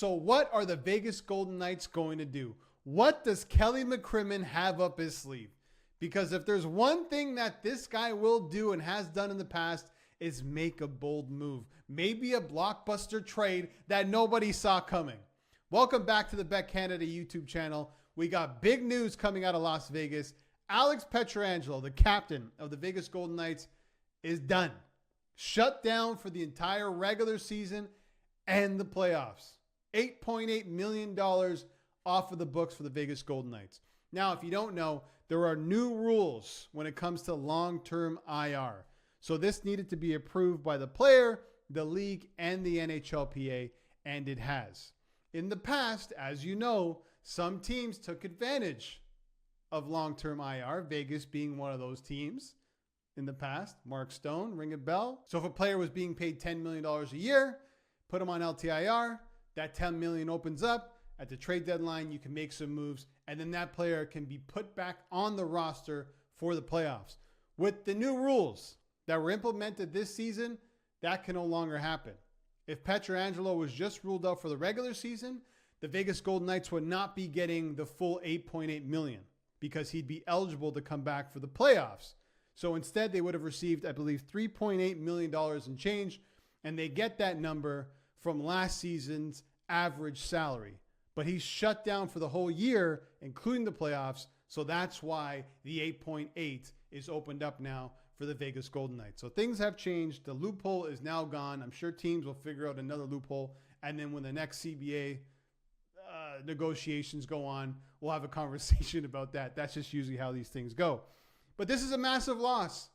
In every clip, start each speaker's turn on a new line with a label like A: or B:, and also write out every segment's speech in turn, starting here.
A: So what are the Vegas Golden Knights going to do? What does Kelly McCrimmon have up his sleeve? Because if there's one thing that this guy will do and has done in the past is make a bold move. Maybe a blockbuster trade that nobody saw coming. Welcome back to the BetCanada YouTube channel. We got big news coming out of Las Vegas. Alex Pietrangelo, the captain of the Vegas Golden Knights, is done. Shut down for the entire regular season and the playoffs. $8.8 million off of the books for the Vegas Golden Knights. Now, if you don't know, there are new rules when it comes to long-term IR. So this needed to be approved by the player, the league, and the NHLPA, and it has. In the past, as you know, some teams took advantage of long-term IR, Vegas being one of those teams in the past. Mark Stone, ring a bell. So if a player was being paid $10 million a year, put him on LTIR, that $10 million opens up. At the trade deadline, you can make some moves, and then that player can be put back on the roster for the playoffs. With the new rules that were implemented this season, that can no longer happen. If Pietrangelo was just ruled out for the regular season, the Vegas Golden Knights would not be getting the full $8.8 million because he'd be eligible to come back for the playoffs. So instead, they would have received, I believe, $3.8 million in change, and they get that number from last season's average salary. But he's shut down for the whole year, including the playoffs, so that's why the 8.8 is opened up now for the Vegas Golden Knights. So things have changed. The loophole is now gone. I'm sure teams will figure out another loophole, and then when the next CBA negotiations go on, we'll have a conversation about that. That's just usually how these things go. But this is a massive loss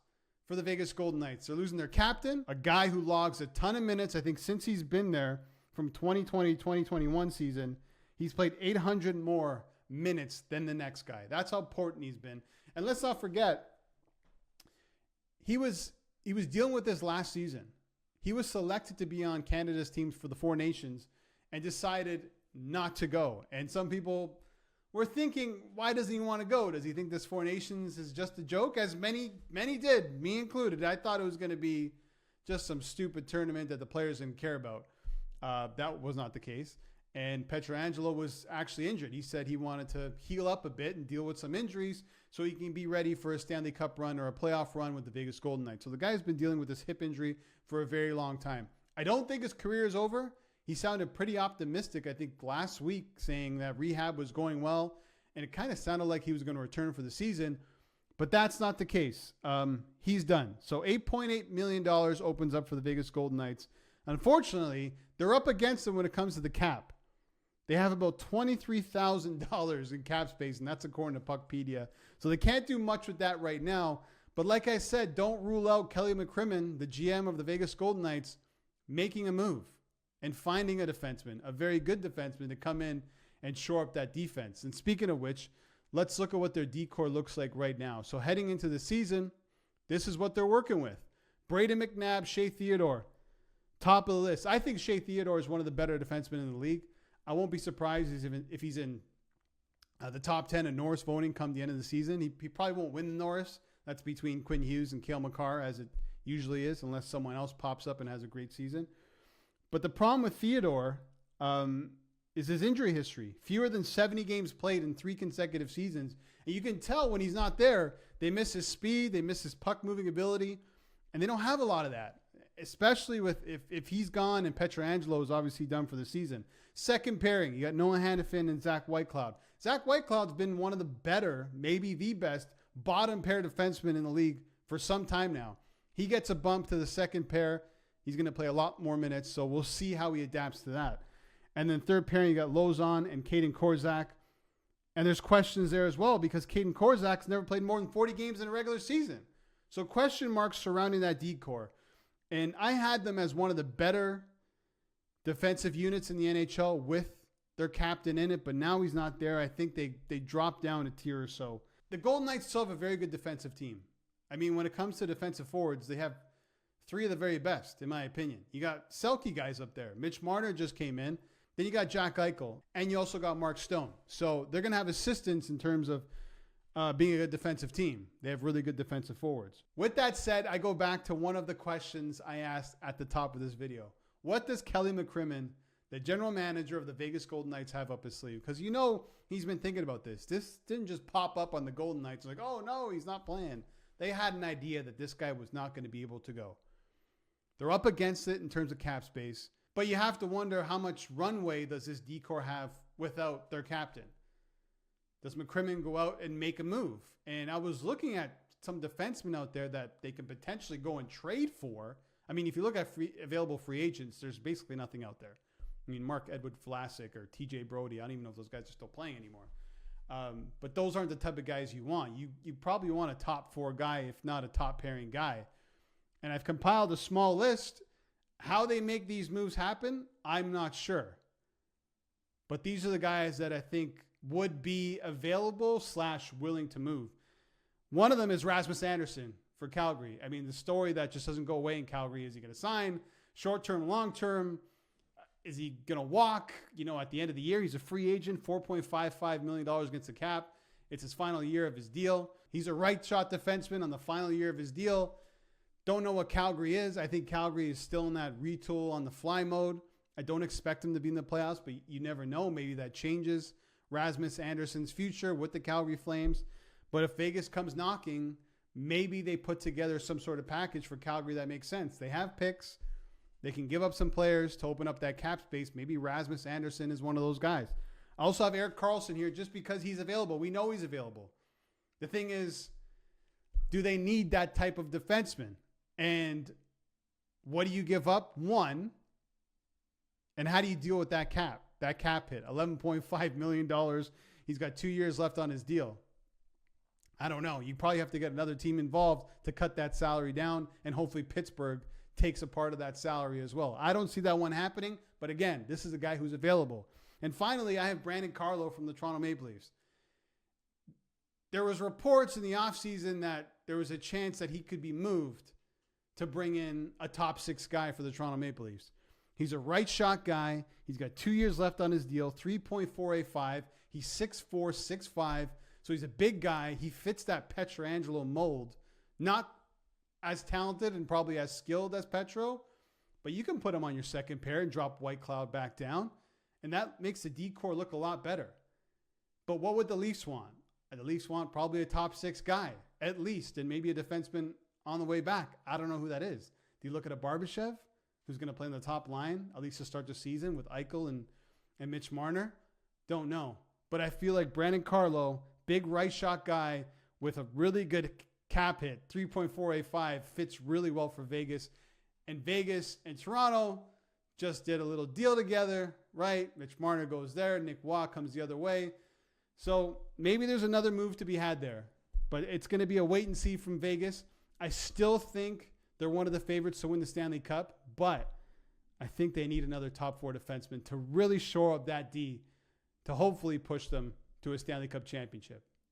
A: for the Vegas Golden Knights. They're losing their captain, a guy who logs a ton of minutes. I think since he's been there from 2020-2021 season, he's played 800 more minutes than the next guy. That's how important he's been. And let's not forget, he was dealing with this last season. He was selected to be on Canada's teams for the Four Nations and decided not to go. And some people were thinking, why doesn't he want to go? Does he think this Four Nations is just a joke? As many did, me included. I thought it was going to be just some stupid tournament that the players didn't care about. That was not the case. And Pietrangelo was actually injured. He said he wanted to heal up a bit and deal with some injuries so he can be ready for a Stanley Cup run or a playoff run with the Vegas Golden Knights. So the guy's been dealing with this hip injury for a very long time. I don't think his career is over. He sounded pretty optimistic, I think, last week, saying that rehab was going well, and it kind of sounded like he was going to return for the season, but that's not the case. He's done. So $8.8 million opens up for the Vegas Golden Knights. Unfortunately, they're up against them when it comes to the cap. They have about $23,000 in cap space, and that's according to Puckpedia. So they can't do much with that right now. But like I said, don't rule out Kelly McCrimmon, the GM of the Vegas Golden Knights, making a move and finding a defenseman, a very good defenseman, to come in and shore up that defense. And speaking of which, let's look at what their D-core looks like right now. So heading into the season, this is what they're working with. Braden McNabb, Shea Theodore, top of the list. I think Shea Theodore is one of the better defensemen in the league. I won't be surprised if he's in the top 10 in Norris voting come the end of the season. He probably won't win the Norris. That's between Quinn Hughes and Cale Makar, as it usually is, unless someone else pops up and has a great season. But the problem with Theodore is his injury history. Fewer than 70 games played in 3 consecutive seasons. And you can tell when he's not there, they miss his speed, they miss his puck-moving ability, and they don't have a lot of that, especially with if he's gone and Pietrangelo is obviously done for the season. Second pairing, you got Noah Hannafin and Zach Whitecloud. Zach Whitecloud's been one of the better, maybe the best, bottom pair defensemen in the league for some time now. He gets a bump to the second pair. He's going to play a lot more minutes, so we'll see how he adapts to that. And then third pairing, you got Lozon and Caden Korzak. And there's questions there as well because Caden Korzak's never played more than 40 games in a regular season. So question marks surrounding that D-core. And I had them as one of the better defensive units in the NHL with their captain in it, but now he's not there. I think they dropped down a tier or so. The Golden Knights still have a very good defensive team. I mean, when it comes to defensive forwards, they have 3 of the very best, in my opinion. You got Selke guys up there. Mitch Marner just came in. Then you got Jack Eichel, and you also got Mark Stone. So they're going to have assistance in terms of being a good defensive team. They have really good defensive forwards. With that said, I go back to one of the questions I asked at the top of this video. What does Kelly McCrimmon the general manager of the Vegas Golden Knights have up his sleeve? Because he's been thinking about this. This didn't just pop up on the Golden Knights like, oh, no, he's not playing. They had an idea that this guy was not going to be able to go. They're up against it in terms of cap space, but you have to wonder how much runway does this decor have without their captain? Does McCrimmon go out and make a move? And I was looking at some defensemen out there that they can potentially go and trade for. I mean, if you look at available free agents, there's basically nothing out there. I mean, Mark-Edward Vlasic or TJ Brody, I don't even know if those guys are still playing anymore. But those aren't the type of guys you want. You probably want a top 4 guy, if not a top pairing guy. And I've compiled a small list. How they make these moves happen, I'm not sure. But these are the guys that I think would be available / willing to move. One of them is Rasmus Andersson for Calgary. I mean, the story that just doesn't go away in Calgary. Is he going to sign short-term, long-term? Is he going to walk? At the end of the year, he's a free agent, $4.55 million against the cap. It's his final year of his deal. He's a right-shot defenseman on the final year of his deal. Don't know what Calgary is. I think Calgary is still in that retool on the fly mode. I don't expect him to be in the playoffs, but you never know. Maybe that changes Rasmus Andersson's future with the Calgary Flames. But if Vegas comes knocking, maybe they put together some sort of package for Calgary that makes sense. They have picks. They can give up some players to open up that cap space. Maybe Rasmus Andersson is one of those guys. I also have Erik Karlsson here just because he's available. We know he's available. The thing is, do they need that type of defenseman? And what do you give up? One, and how do you deal with that cap hit? $11.5 million. He's got 2 years left on his deal. I don't know. You probably have to get another team involved to cut that salary down, and hopefully Pittsburgh takes a part of that salary as well. I don't see that one happening, but again, this is a guy who's available. And finally, I have Brandon Carlo from the Toronto Maple Leafs. There was reports in the offseason that there was a chance that he could be moved to bring in a top 6 guy for the Toronto Maple Leafs. He's a right shot guy. He's got 2 years left on his deal, 3.485. He's 6'4", 6'5", so he's a big guy. He fits that Pietrangelo mold. Not as talented and probably as skilled as Petro, but you can put him on your second pair and drop White Cloud back down, and that makes the decor look a lot better. But what would the Leafs want? The Leafs want probably a top 6 guy, at least, and maybe a defenseman on the way back. I don't know who that is. Do you look at a Barbashev, who's going to play in the top line, at least to start the season with Eichel and Mitch Marner? Don't know. But I feel like Brandon Carlo, big right shot guy with a really good cap hit, 3.485, fits really well for Vegas. And Vegas and Toronto just did a little deal together, right? Mitch Marner goes there. Nick Waugh comes the other way. So maybe there's another move to be had there. But it's going to be a wait and see from Vegas. I still think they're one of the favorites to win the Stanley Cup, but I think they need another top 4 defenseman to really shore up that D to hopefully push them to a Stanley Cup championship.